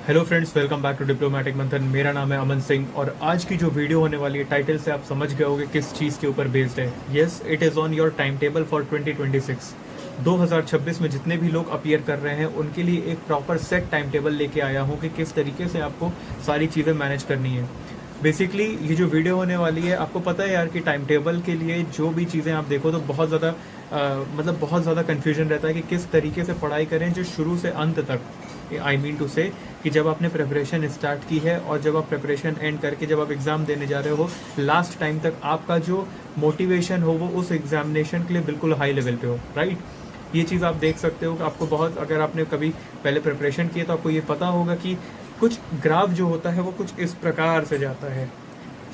Hello friends, welcome back to diplomatic Manthan. मेरा नाम है अमन सिंह और आज की जो वीडियो होने वाली है, टाइटल से आप समझ गए होंगे किस चीज़ के ऊपर बेस्ड है। Yes, it is on your time table for 2026। 2026 में जितने भी लोग अपीयर कर रहे हैं उनके लिए एक प्रॉपर सेट टाइम टेबल लेके आया हूँ कि किस तरीके से आपको सारी चीज़ें मैनेज करनी है। बेसिकली ये जो वीडियो होने वाली है, आपको पता है यार कि टाइम टेबल के लिए जो भी चीज़ें आप देखो तो बहुत ज़्यादा मतलब बहुत ज़्यादा कन्फ्यूजन रहता है कि किस तरीके से पढ़ाई करें जो शुरू से अंत तक। आई मीन टू से कि जब आपने प्रिपरेशन स्टार्ट की है और जब आप प्रिपरेशन एंड करके जब आप एग्ज़ाम देने जा रहे हो, लास्ट टाइम तक आपका जो मोटिवेशन हो वो उस एग्जामिनेशन के लिए बिल्कुल हाई लेवल पे हो, राइट। ये चीज़ आप देख सकते हो कि आपको बहुत, अगर आपने कभी पहले प्रिपरेशन किया तो आपको ये पता होगा कि कुछ ग्राफ जो होता है वो कुछ इस प्रकार से जाता है।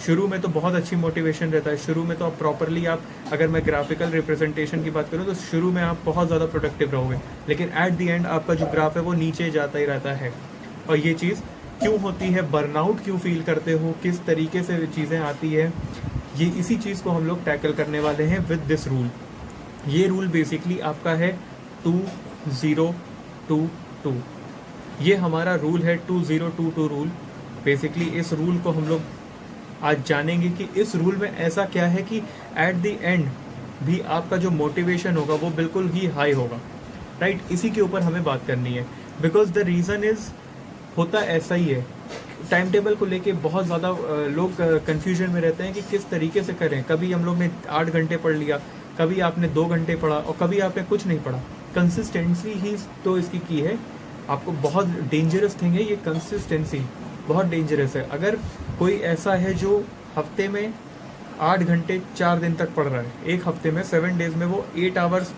शुरू में तो बहुत अच्छी मोटिवेशन रहता है, शुरू में तो आप प्रॉपरली, आप अगर मैं ग्राफिकल रिप्रेजेंटेशन की बात करूँ तो शुरू में आप बहुत ज़्यादा प्रोडक्टिव रहोगे, लेकिन एट द एंड आपका जो ग्राफ है वो नीचे जाता ही रहता है। और ये चीज़ क्यों होती है, बर्नआउट क्यों फील करते हो, किस तरीके से चीज़ें आती है, ये इसी चीज़ को हम लोग टैकल करने वाले हैं विद दिस रूल। ये रूल बेसिकली आपका है 2022। ये हमारा रूल है 2022 रूल। बेसिकली इस रूल को हम लोग आज जानेंगे कि इस रूल में ऐसा क्या है कि एट द एंड भी आपका जो मोटिवेशन होगा वो बिल्कुल ही हाई होगा, राइट। इसी के ऊपर हमें बात करनी है, बिकॉज द रीज़न इज़, होता ऐसा ही है। टाइम टेबल को लेके बहुत ज़्यादा लोग कन्फ्यूजन में रहते हैं कि किस तरीके से करें। कभी हम लोग ने 8 घंटे पढ़ लिया, कभी आपने 2 घंटे पढ़ा और कभी आपने कुछ नहीं पढ़ा। कंसिस्टेंसी ही तो इसकी की है। आपको बहुत डेंजरस थिंग है ये कंसिस्टेंसी, बहुत डेंजरस है। अगर कोई ऐसा है जो हफ्ते में 8 घंटे 4 दिन तक पढ़ रहा है, एक हफ्ते में 7 डेज में वो 8 आवर्स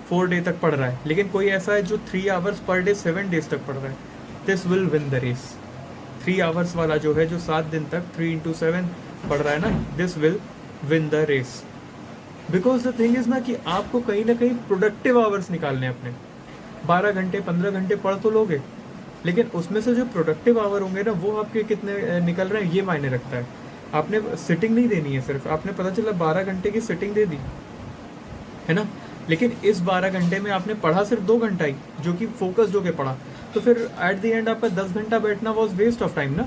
4 डे तक पढ़ रहा है, लेकिन कोई ऐसा है जो 3 आवर्स पर डे 7 डेज तक पढ़ रहा है, this will win the race. 3 hours वाला जो है, जो 7 दिन तक 3 into 7 पढ़ रहा है ना, this will win the race. Because the thing is ना कि आपको कहीं ना कहीं प्रोडक्टिव आवर्स निकालने हैं अपने। 12 घंटे 15 घंटे पढ़ तो लोगे, लेकिन उसमें से जो प्रोडक्टिव आवर होंगे ना वो आपके कितने निकल रहे हैं ये मायने रखता है। आपने सिटिंग नहीं देनी है, सिर्फ आपने पता चला 12 घंटे की सिटिंग दे दी है ना, लेकिन इस 12 घंटे में आपने पढ़ा सिर्फ 2 घंटा ही, जो कि फोकस जो के पढ़ा, तो फिर एट द एंड आपका 10 घंटा बैठना वॉज वेस्ट ऑफ टाइम ना।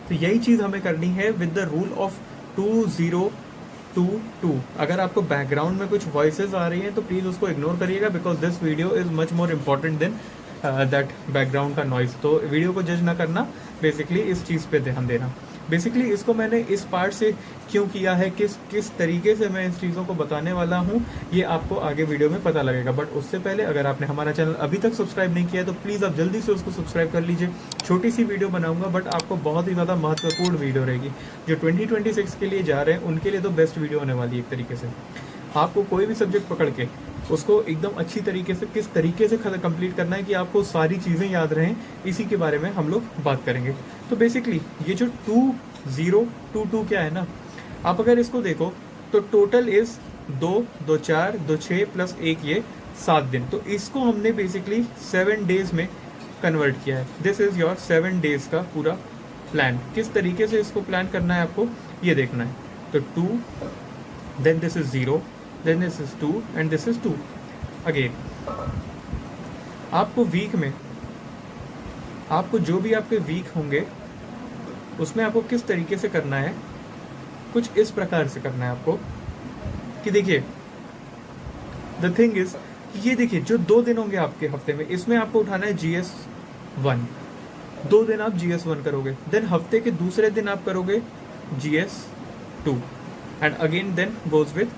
तो यही चीज़ हमें करनी है विद द रूल ऑफ 2022। अगर आपको बैकग्राउंड में कुछ वॉइसेस आ रही हैं तो प्लीज़ उसको इग्नोर करिएगा, because this video is much more important than that background का नॉइज़। तो वीडियो को जज ना करना, बेसिकली इस चीज़ पे ध्यान देना। बेसिकली इसको मैंने इस पार्ट से क्यों किया है, किस किस तरीके से मैं इस चीज़ों को बताने वाला हूँ, ये आपको आगे वीडियो में पता लगेगा। बट उससे पहले अगर आपने हमारा चैनल अभी तक सब्सक्राइब नहीं किया है तो प्लीज़ आप जल्दी से उसको सब्सक्राइब कर लीजिए। छोटी सी वीडियो बनाऊंगा बट आपको बहुत ही ज़्यादा महत्वपूर्ण वीडियो रहेगी। जो 2026 के लिए जा रहे हैं उनके लिए तो बेस्ट वीडियो होने वाली है एक तरीके से। आपको कोई भी सब्जेक्ट पकड़ के उसको एकदम अच्छी तरीके से किस तरीके से कंप्लीट करना है कि आपको सारी चीज़ें याद रहें, इसी के बारे में हम लोग बात करेंगे। तो बेसिकली ये जो 2022 क्या है ना, आप अगर इसको देखो तो टोटल इज 2 2 4 2 6 प्लस 1 ये 7 दिन। तो इसको हमने बेसिकली 7 डेज में कन्वर्ट किया है। दिस इज़ योर 7 डेज का पूरा प्लान। किस तरीके से इसको प्लान करना है आपको ये देखना है। तो 2, then this is 0, then this is 2 and this is 2 again। आपको वीक में, आपको जो भी आपके वीक होंगे उसमें आपको किस तरीके से करना है, कुछ इस प्रकार से करना है आपको कि देखिए, द थिंग इज, ये देखिए जो 2 दिन होंगे आपके हफ्ते में, इसमें आपको उठाना है GS1। 2 दिन आप GS1 करोगे, देन हफ्ते के दूसरे दिन आप करोगे GS2 and again then goes with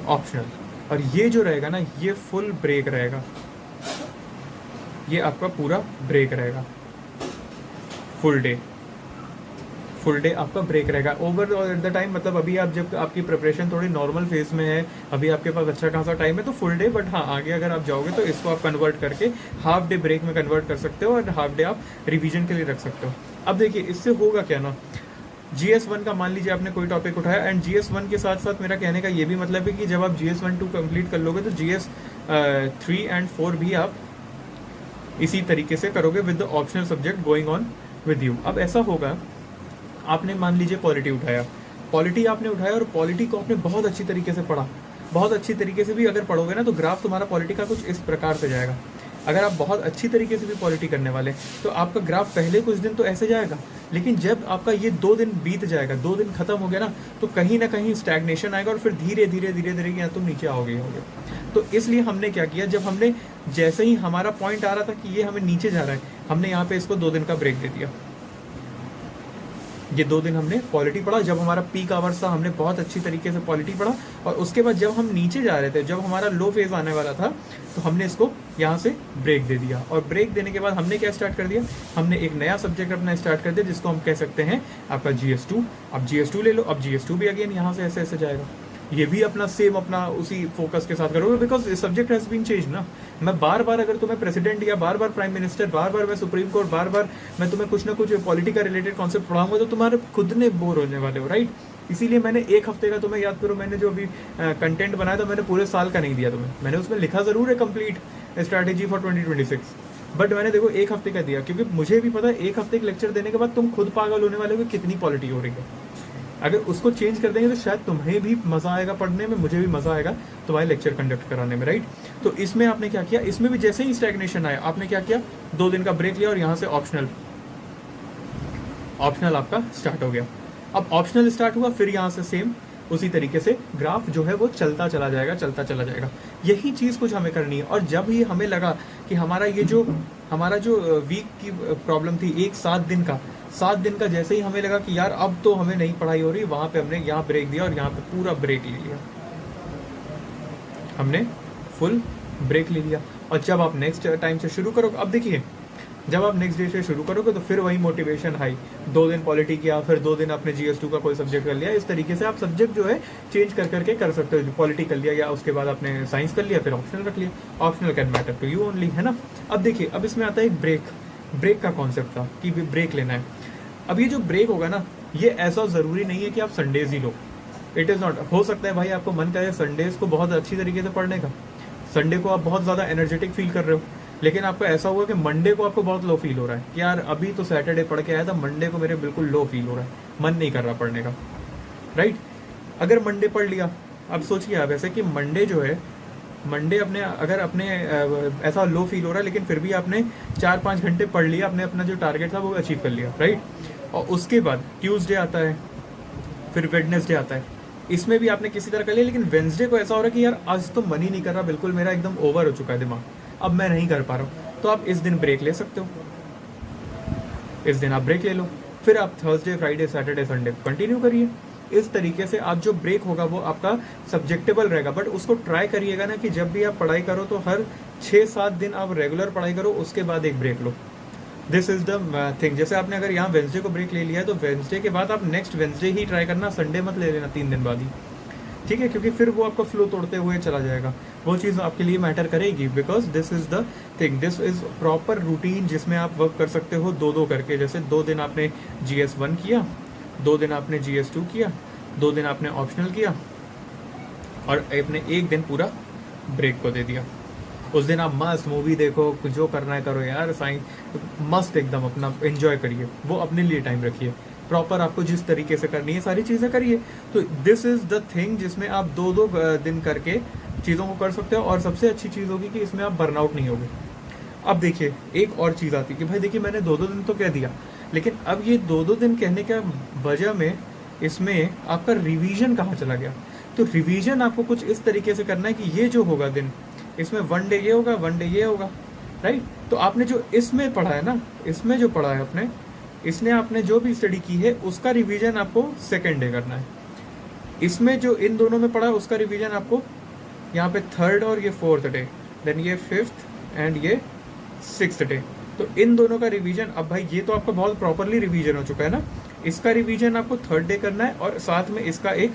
optional. और ये जो रहेगा ना, ये फुल ब्रेक रहेगा, ये आपका पूरा ब्रेक रहेगा, फुल डे आपका ब्रेक रहेगा ओवर एट द टाइम। मतलब अभी आप जब आपकी प्रिपरेशन थोड़ी नॉर्मल फेज में है, अभी आपके पास अच्छा खासा टाइम है तो फुल डे, बट हाँ आगे अगर आप जाओगे तो इसको आप कन्वर्ट करके हाफ डे ब्रेक में कन्वर्ट कर सकते हो और हाफ डे आप रिवीजन के लिए रख सकते हो। अब देखिए इससे होगा क्या ना, GS1 का मान लीजिए आपने कोई टॉपिक उठाया एंड GS1 के साथ साथ मेरा कहने का ये भी मतलब है कि जब आप GS1 2 कंप्लीट कर लोगे तो GS3 एंड 4 भी आप इसी तरीके से करोगे with the optional subject going on with you. अब ऐसा होगा, आपने मान लीजिए पॉलिटी उठाया, पॉलिटी आपने उठाया और पॉलिटी को आपने बहुत अच्छी तरीके से पढ़ा, बहुत अच्छी तरीके से भी अगर पढ़ोगे ना तो ग्राफ तुम्हारा पॉलिटी का कुछ इस प्रकार से जाएगा। अगर आप बहुत अच्छी तरीके से भी पॉलिटी करने वाले हैं तो आपका ग्राफ पहले कुछ दिन तो ऐसे जाएगा, लेकिन जब आपका ये 2 दिन बीत जाएगा, 2 दिन खत्म हो गया ना, तो कहीं ना कहीं स्टैग्नेशन आएगा और फिर धीरे धीरे धीरे धीरे यहाँ तुम नीचे आओगे। तो इसलिए हमने क्या किया, जब हमने जैसे ही हमारा पॉइंट आ रहा था कि ये हमें नीचे जा रहा है, हमने यहाँ पे इसको 2 दिन का ब्रेक दे दिया। ये 2 दिन हमने पॉलिटी पढ़ा, जब हमारा पीक आवर्स था हमने बहुत अच्छी तरीके से पॉलिटी पढ़ा, और उसके बाद जब हम नीचे जा रहे थे, जब हमारा लो फेज आने वाला था, तो हमने इसको यहाँ से ब्रेक दे दिया। और ब्रेक देने के बाद हमने क्या स्टार्ट कर दिया, हमने एक नया सब्जेक्ट अपना स्टार्ट कर दिया जिसको हम कह सकते हैं आपका GS2। अब GS2 ले लो, अब GS2 भी अगेन यहाँ से ऐसे ऐसे जाएगा, ये भी अपना सेम अपना उसी फोकस के साथ करोगे, because subject has been change ना। मैं बार बार अगर तुम्हें प्रेसिडेंट या बार बार प्राइम मिनिस्टर, बार बार मैं सुप्रीम कोर्ट, बार बार मैं तुम्हें कुछ ना कुछ पॉलिटी का रिलेटेड कॉन्सेप्ट पढ़ाऊंगा तो तुम्हारे खुद ने बोर होने वाले हो, राइट। इसीलिए मैंने 1 हफ्ते का, तुम्हें याद करो मैंने जो अभी कंटेंट बनाया था, मैंने पूरे साल का नहीं दिया तुम्हें, मैंने उसमें लिखा जरूर है कंप्लीट स्ट्रैटेजी फॉर 2026, बट मैंने देखो 1 हफ्ते का दिया, क्योंकि मुझे भी पता है 1 हफ्ते के लेक्चर देने के बाद तुम खुद पागल होने वाले हो कि कितनी पॉलिटी हो रही है। अगर उसको चेंज कर देंगे तो शायद तुम्हें भी मजा आएगा पढ़ने में, मुझे भी मजा आएगा तुम्हारे लेक्चर कंडक्ट कराने में, राइट। तो इसमें आपने क्या किया, इसमें भी जैसे ही स्टैग्नेशन आया आपने क्या किया, 2 दिन का ब्रेक लिया और यहाँ से ऑप्शनल आपका स्टार्ट हो गया। अब ऑप्शनल स्टार्ट हुआ, फिर यहाँ से सेम उसी तरीके से ग्राफ जो है वो चलता चला जाएगा। यही चीज कुछ हमें करनी है। और जब ही हमें लगा कि हमारा जो वीक की प्रॉब्लम थी, 7 दिन का जैसे ही हमें लगा कि यार अब तो हमें नहीं पढ़ाई हो रही, वहां पे हमने यहाँ ब्रेक दिया और यहाँ पे पूरा ब्रेक ले लिया, हमने फुल ब्रेक ले लिया। और जब आप नेक्स्ट टाइम से शुरू करोगे, अब देखिए जब आप नेक्स्ट डे से शुरू करोगे तो फिर वही मोटिवेशन हाई, 2 दिन पॉलिटी किया, फिर 2 दिन आपने GS2 का कोई सब्जेक्ट कर लिया। इस तरीके से आप सब्जेक्ट जो है चेंज कर करके कर सकते हो। पॉलिटी कर लिया, या उसके बाद आपने साइंस कर लिया, फिर ऑप्शनल रख लिया। Optional can matter to you only, है ना। अब देखिए, अब इसमें आता है एक ब्रेक का कॉन्सेप्ट था कि ब्रेक लेना है। अब ये जो ब्रेक होगा ना, ये ऐसा जरूरी नहीं है कि आप Sundays he low, it is not. हो सकता है भाई आपको मन करे संडेज को बहुत अच्छी तरीके से पढ़ने का, संडे को आप बहुत ज्यादा एनर्जेटिक फील कर रहे हो, लेकिन आपको ऐसा हुआ कि मंडे को आपको बहुत लो फील हो रहा है कि यार अभी तो सैटरडे पढ़ के आया था, मंडे को मेरे बिल्कुल लो फील हो रहा है, मन नहीं कर रहा पढ़ने का, राइट। अगर मंडे पढ़ लिया, अब सोचिए आप ऐसे कि मंडे जो है, मंडे अपने ऐसा लो फील हो रहा है, लेकिन फिर भी आपने 4-5 घंटे पढ़ लिया, आपने अपना जो टारगेट था वो अचीव कर लिया, राइट। और उसके बाद ट्यूसडे आता है, फिर वेडनेसडे आता है, इसमें भी आपने किसी तरह कर लिया, लेकिन वेडनेसडे को ऐसा हो रहा है कि यार आज तो मन ही नहीं कर रहा, बिल्कुल मेरा एकदम ओवर हो चुका है दिमाग, अब मैं नहीं कर पा रहा हूँ, तो आप इस दिन ब्रेक ले सकते हो, इस दिन आप ब्रेक ले लो, फिर आप Thursday, Friday, Saturday, Sunday continue करिए। इस तरीके से आप जो ब्रेक होगा वो आपका सब्जेक्टेबल रहेगा, बट उसको ट्राई करिएगा ना कि जब भी आप पढ़ाई करो तो हर 6-7 दिन आप रेगुलर पढ़ाई करो, उसके बाद एक ब्रेक लो। This is the thing. जैसे आपने अगर यहाँ वेंसडे को ब्रेक ले लिया है तो वेंसडे के बाद आप नेक्स्ट वेंसडे ही ट्राई करना, संडे मत ले लेना 3 दिन बाद ही, ठीक है, क्योंकि फिर वो आपका फ्लो तोड़ते हुए चला जाएगा, वो चीज़ आपके लिए मैटर करेगी, because this is the thing, this is proper routine जिसमें आप वर्क कर सकते हो 2-2 करके। जैसे 2 दिन आपने GS1 किया, 2 दिन आपने GS2 किया, 2 दिन आपने ऑप्शनल किया, और अपने 1 दिन पूरा ब्रेक को दे दिया। उस दिन आप मस्त मूवी देखो, जो करना है करो यार, साइंस मस्त एकदम अपना एंजॉय करिए, वो अपने लिए टाइम रखिए, प्रॉपर आपको जिस तरीके से करनी है सारी चीज़ें करिए। तो दिस इज द थिंग जिसमें आप 2-2 दिन करके चीज़ों को कर सकते हो, और सबसे अच्छी चीज़ होगी कि इसमें आप बर्नआउट नहीं होगे। अब देखिए एक और चीज़ आती है कि भाई देखिए मैंने 2-2 दिन तो कह दिया, लेकिन अब ये 2-2 दिन कहने का वजह में इसमें आपका रिवीजन कहाँ चला गया। तो रिवीजन आपको कुछ इस तरीके से करना है कि ये जो होगा दिन, इसमें 1 डे ये होगा, 1 डे ये होगा, राइट। तो आपने जो इसमें पढ़ा है ना, इसमें जो पढ़ा है इसने आपने जो भी स्टडी की है उसका रिवीजन आपको 2nd डे करना है। इसमें जो इन दोनों में पढ़ा है उसका रिवीजन आपको यहाँ पे 3rd और ये 4th डे, देन ये 5th एंड ये 6th डे। तो इन दोनों का रिवीजन, अब भाई ये तो आपका बहुत प्रॉपरली रिवीजन हो चुका है ना, इसका रिवीजन आपको 3rd डे करना है, और साथ में इसका एक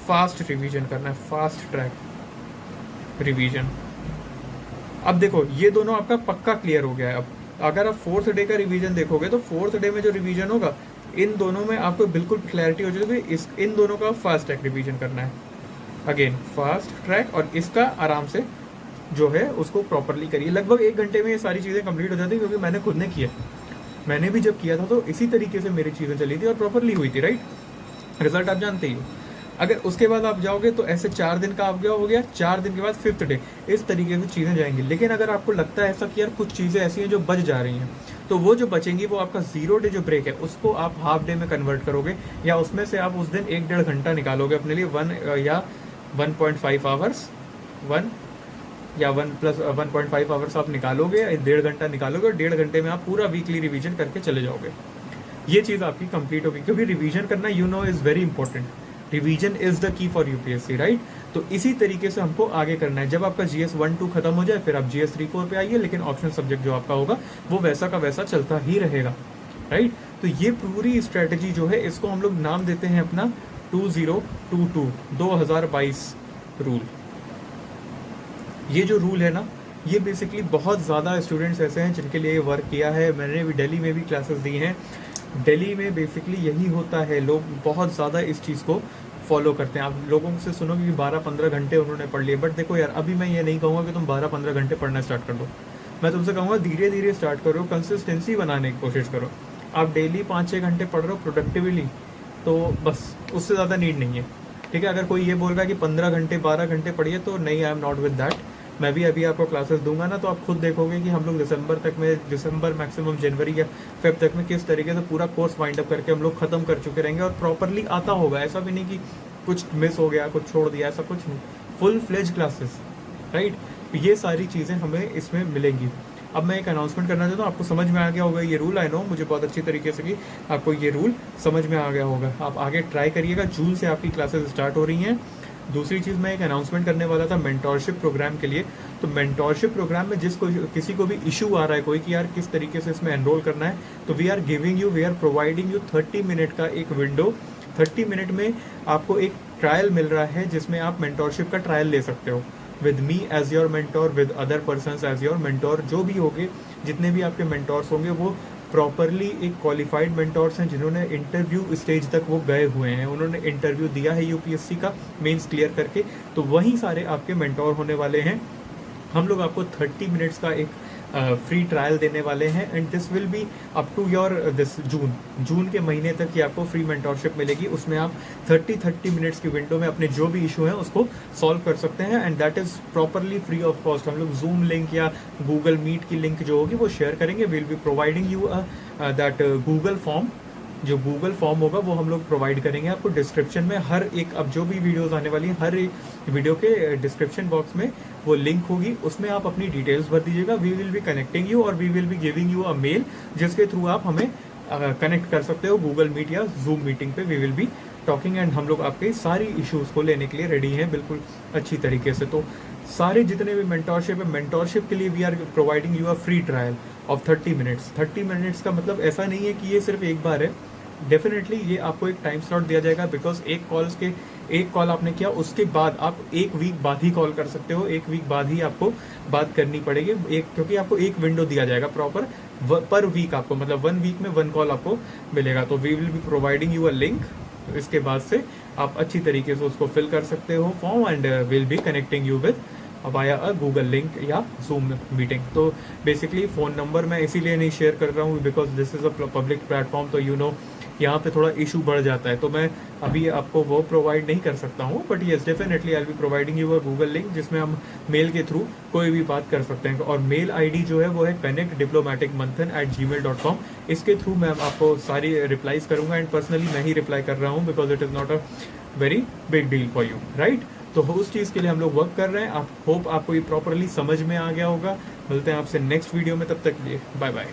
फास्ट रिवीजन करना है, फास्ट ट्रैक रिवीजन। अब देखो ये दोनों आपका पक्का क्लियर हो गया है। अब अगर आप 4th डे का रिवीजन देखोगे तो 4th डे में जो रिवीजन होगा, इन दोनों में आपको बिल्कुल क्लैरिटी हो जाएगी, इन दोनों का फास्ट ट्रैक रिवीजन करना है, अगेन फास्ट ट्रैक, और इसका आराम से जो है उसको प्रॉपरली करिए। लगभग 1 घंटे में ये सारी चीज़ें कंप्लीट हो जाती है, क्योंकि मैंने खुद ने किया, मैंने भी जब किया था तो इसी तरीके से मेरी चीज़ें चली थी और प्रॉपरली हुई थी, राइट। रिजल्ट आप जानते ही हो। अगर उसके बाद आप जाओगे तो ऐसे 4 दिन का आप गया हो गया, 4 दिन के बाद 5th डे, इस तरीके से चीज़ें जाएंगी। लेकिन अगर आपको लगता है ऐसा कि यार कुछ चीज़ें ऐसी हैं जो बच जा रही हैं, तो वो जो बचेंगी वो आपका 0 डे जो ब्रेक है उसको आप हाफ डे में कन्वर्ट करोगे, या उसमें से आप उस दिन 1-1.5 घंटा निकालोगे अपने लिए, 1 या 1.5 आवर्स, 1 या 1+1.5 आवर्स आप निकालोगे, 1.5 घंटा निकालोगे, और 1.5 घंटे में आप पूरा वीकली रिवीजन करके चले जाओगे। ये चीज़ आपकी कंप्लीट होगी, क्योंकि रिवीजन करना is very important. Revision is the key for UPSC, right. तो इसी तरीके से हमको आगे करना है। जब आपका GS 1-2 खत्म हो जाए फिर आप GS 3-4 पे आइए, लेकिन ऑप्शनल सब्जेक्ट जो आपका होगा वो वैसा का वैसा चलता ही रहेगा, राइट। तो ये पूरी स्ट्रेटजी जो है इसको हम लोग नाम देते हैं अपना 2022 रूल। ये जो रूल है ना, ये बेसिकली बहुत ज़्यादा स्टूडेंट्स ऐसे हैं जिनके लिए वर्क किया है। मैंने भी दिल्ली में भी क्लासेस दी हैं। दिल्ली में बेसिकली यही होता है, लोग बहुत ज़्यादा इस चीज़ को फॉलो करते हैं। आप लोगों से सुनोगे कि 12-15 घंटे उन्होंने पढ़ लिए, बट देखो यार, अभी मैं ये नहीं कहूँगा कि तुम 12-15 घंटे पढ़ना स्टार्ट कर दो। मैं तुमसे कहूँगा धीरे धीरे स्टार्ट करो, कंसिस्टेंसी बनाने की कोशिश करो। आप डेली 5-6 घंटे पढ़ रहे हो प्रोडक्टिवली, तो बस उससे ज़्यादा नीड नहीं है, ठीक है। अगर कोई ये बोल रहा है कि 15 घंटे 12 घंटे पढ़िए, तो नहीं, I am not with that. मैं भी अभी आपको क्लासेस दूंगा ना, तो आप खुद देखोगे कि हम लोग दिसंबर मैक्सिमम जनवरी या फेब तक में किस तरीके से पूरा कोर्स वाइंड अप करके हम लोग खत्म कर चुके रहेंगे, और प्रॉपरली आता होगा। ऐसा भी नहीं कि कुछ मिस हो गया, कुछ छोड़ दिया, ऐसा कुछ नहीं। Full fledge classes, right. ये सारी चीज़ें हमें इसमें मिलेंगी। अब मैं एक अनाउंसमेंट करना चाहता हूँ, आपको समझ में आ गया होगा ये रूल। आई नो, मुझे बहुत अच्छी तरीके से कि आपको ये रूल समझ में आ गया होगा। आप आगे ट्राई करिएगा। जून से आपकी क्लासेस स्टार्ट हो रही हैं। दूसरी चीज़, मैं एक अनाउंसमेंट करने वाला था मेंटोरशिप प्रोग्राम के लिए। तो मेंटोरशिप प्रोग्राम में किसी को भी इशू आ रहा है कोई कि यार किस तरीके से इसमें एनरोल करना है, तो we are providing you 30 minute का एक विंडो। 30 मिनट में आपको एक ट्रायल मिल रहा है जिसमें आप मेंटोरशिप का ट्रायल ले सकते हो, with me as your mentor, with other persons as your mentor. जो भी होंगे, जितने भी आपके मेंटोर्स होंगे, वो प्रॉपरली एक क्वालिफाइड मेंटोर्स हैं जिन्होंने इंटरव्यू स्टेज तक वो गए हुए हैं, उन्होंने इंटरव्यू दिया है यूपीएससी का मेंस क्लियर करके, तो वही सारे आपके मेंटोर होने वाले हैं। हम लोग आपको 30 मिनट्स का एक फ्री ट्रायल देने वाले हैं, and this will be up to your this June के महीने तक ही आपको फ्री मेंटोरशिप मिलेगी। उसमें आप 30 मिनट्स की विंडो में अपने जो भी इशू है उसको सॉल्व कर सकते हैं, and that is properly free of cost. हम लोग जूम लिंक या गूगल मीट की लिंक जो होगी वो शेयर करेंगे। Will be providing you that Google form. जो गूगल फॉर्म होगा वो हम लोग प्रोवाइड करेंगे आपको डिस्क्रिप्शन में। हर एक, अब जो भी वीडियोस आने वाली हैं, हर एक वीडियो के डिस्क्रिप्शन बॉक्स में वो लिंक होगी, उसमें आप अपनी डिटेल्स भर दीजिएगा। We will be connecting you, और we will be giving you a mail जिसके थ्रू आप हमें कनेक्ट कर सकते हो गूगल मीट या जूम मीटिंग पे। We will be talking, and हम लोग आपके सारी इश्यूज़ को लेने के लिए रेडी हैं बिल्कुल अच्छी तरीके से। तो सारे जितने भी मेंटोरशिप है, मेंटोरशिप के लिए we are providing you a free trial of 30 minutes. 30 minutes का मतलब ऐसा नहीं है कि ये सिर्फ एक बार है, डेफिनेटली ये आपको एक टाइम स्लॉट दिया जाएगा, बिकॉज एक कॉल आपने किया, उसके बाद आप 1 वीक बाद ही कॉल कर सकते हो। 1 वीक बाद ही आपको बात करनी पड़ेगी, क्योंकि आपको एक विंडो दिया जाएगा प्रॉपर पर वीक आपको, मतलब 1 वीक में 1 कॉल आपको मिलेगा। तो we will be providing you a link, इसके बाद से आप अच्छी तरीके से उसको फिल कर सकते हो form, and will be connecting you with via a Google link या जूम मीटिंग। तो बेसिकली फ़ोन नंबर मैं इसीलिए नहीं शेयर कर रहा हूँ, because this is a public platform, तो यहाँ पे थोड़ा इशू बढ़ जाता है, तो मैं अभी आपको वो प्रोवाइड नहीं कर सकता हूँ। But yes, definitely I will be providing you a Google link जिसमें हम मेल के थ्रू कोई भी बात कर सकते हैं। और मेल आईडी जो है वो है connectdiplomaticmanthan@gmail.com। इसके थ्रू मैं आपको सारी रिप्लाईज करूँगा, एंड पर्सनली मैं ही रिप्लाई कर रहा हूँ, because it is not a very big deal for you, right. तो उस चीज़ के लिए हम लोग वर्क कर रहे हैं। आप होप आपको ये प्रॉपरली समझ में आ गया होगा। मिलते हैं आपसे नेक्स्ट वीडियो में, तब तक के लिए बाय बाय।